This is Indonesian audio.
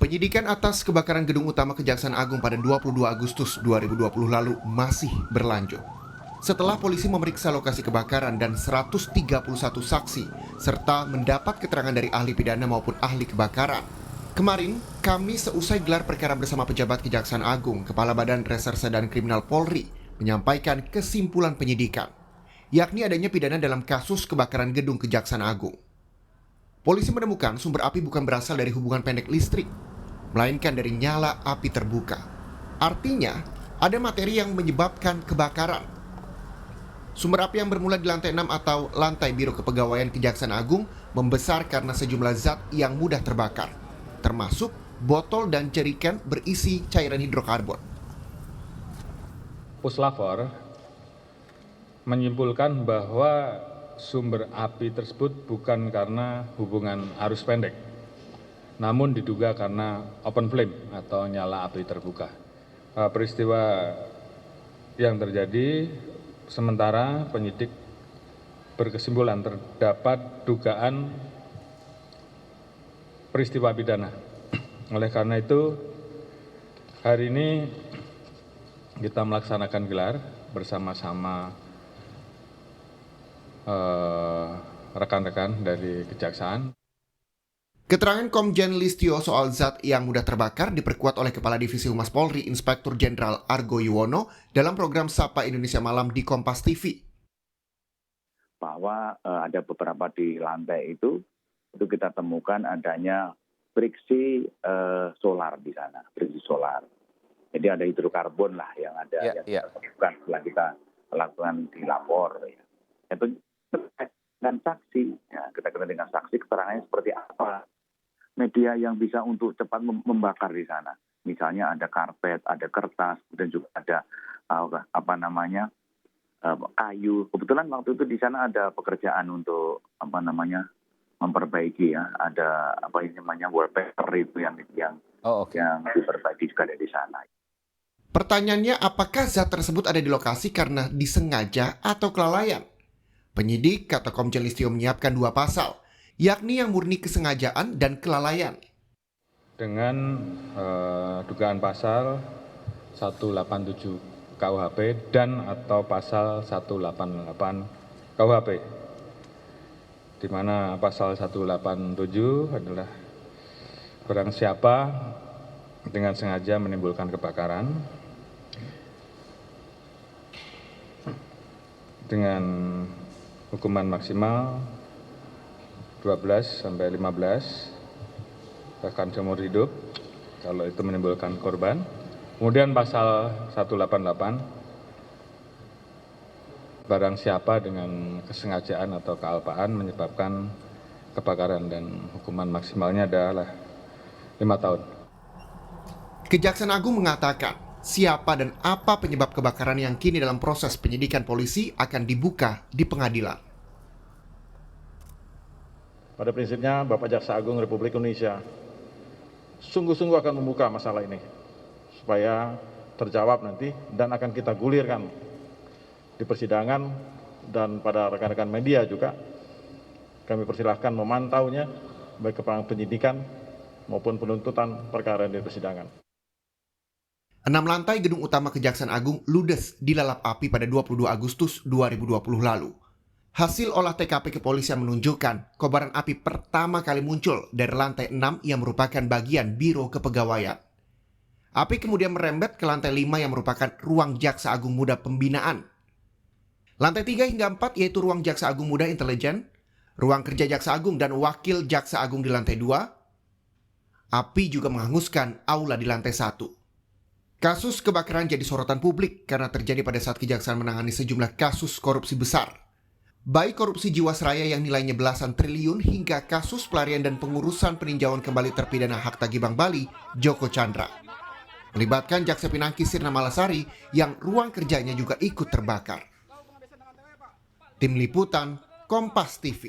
Penyidikan atas kebakaran gedung utama Kejaksaan Agung pada 22 Agustus 2020 lalu masih berlanjut. Setelah polisi memeriksa lokasi kebakaran dan 131 saksi, serta mendapat keterangan dari ahli pidana maupun ahli kebakaran. Kemarin, Kamis seusai gelar perkara bersama pejabat Kejaksaan Agung, Kepala Badan Reserse dan Kriminal Polri menyampaikan kesimpulan penyidikan, yakni adanya pidana dalam kasus kebakaran gedung Kejaksaan Agung. Polisi menemukan sumber api bukan berasal dari hubungan pendek listrik, melainkan dari nyala api terbuka. Artinya, ada materi yang menyebabkan kebakaran. Sumber api yang bermula di lantai 6 atau lantai Biro Kepegawaian Kejaksaan Agung membesar karena sejumlah zat yang mudah terbakar, termasuk botol dan jerigen berisi cairan hidrokarbon. Puslapor menyimpulkan bahwa sumber api tersebut bukan karena hubungan arus pendek, namun diduga karena open flame atau nyala api terbuka. Peristiwa yang terjadi sementara penyidik berkesimpulan terdapat dugaan peristiwa pidana. Oleh karena itu, hari ini kita melaksanakan gelar bersama-sama rekan-rekan dari Kejaksaan. Keterangan Komjen Listio soal zat yang mudah terbakar diperkuat oleh Kepala Divisi Humas Polri Inspektur Jenderal Argo Yuwono dalam program Sapa Indonesia Malam di Kompas TV. Bahwa ada beberapa di lantai itu kita temukan adanya friksi solar di sana, friksi solar. Jadi ada hidrokarbon lah yang ada yang temukan setelah kita lakukan di lapor. Ya. Itu dengan saksi, ya, kita kenal dengan saksi keterangannya seperti apa. Media yang bisa untuk cepat membakar di sana. Misalnya ada karpet, ada kertas, dan juga ada kayu. Kebetulan waktu itu di sana ada pekerjaan untuk memperbaiki ya. Ada wallpaper itu yang diperbaiki juga ada di sana. Pertanyaannya, apakah zat tersebut ada di lokasi karena disengaja atau kelalaian? Penyidik kata Komjen Listio menyiapkan 2 pasal, yakni yang murni kesengajaan dan kelalaian. Dengan dugaan pasal 187 KUHP dan atau pasal 188 KUHP, di mana pasal 187 adalah barang siapa dengan sengaja menimbulkan kebakaran dengan hukuman maksimal 12 sampai 15 bahkan seumur hidup kalau itu menimbulkan korban. Kemudian pasal 188 barang siapa dengan kesengajaan atau kealpaan menyebabkan kebakaran dan hukuman maksimalnya adalah 5 tahun. Kejaksaan Agung mengatakan siapa dan apa penyebab kebakaran yang kini dalam proses penyidikan polisi akan dibuka di pengadilan. Pada prinsipnya Bapak Jaksa Agung Republik Indonesia sungguh-sungguh akan membuka masalah ini supaya terjawab nanti dan akan kita gulirkan di persidangan, dan pada rekan-rekan media juga kami persilahkan memantaunya baik keterangan penyidikan maupun penuntutan perkara di persidangan. 6 lantai gedung utama Kejaksaan Agung ludes dilalap api pada 22 Agustus 2020 lalu. Hasil olah TKP kepolisian menunjukkan kobaran api pertama kali muncul dari lantai 6 yang merupakan bagian Biro Kepegawaian. Api kemudian merembet ke lantai 5 yang merupakan ruang Jaksa Agung Muda Pembinaan. Lantai 3 hingga 4 yaitu ruang Jaksa Agung Muda Intelijen, ruang kerja Jaksa Agung dan Wakil Jaksa Agung di lantai 2. Api juga menghanguskan aula di lantai 1. Kasus kebakaran jadi sorotan publik karena terjadi pada saat Kejaksaan menangani sejumlah kasus korupsi besar. Baik korupsi Jiwasraya yang nilainya belasan triliun hingga kasus pelarian dan pengurusan peninjauan kembali terpidana hak tagih Bank Bali, Joko Chandra. Melibatkan Jaksa Pinangki Sirna Malasari yang ruang kerjanya juga ikut terbakar. Tim Liputan, Kompas TV.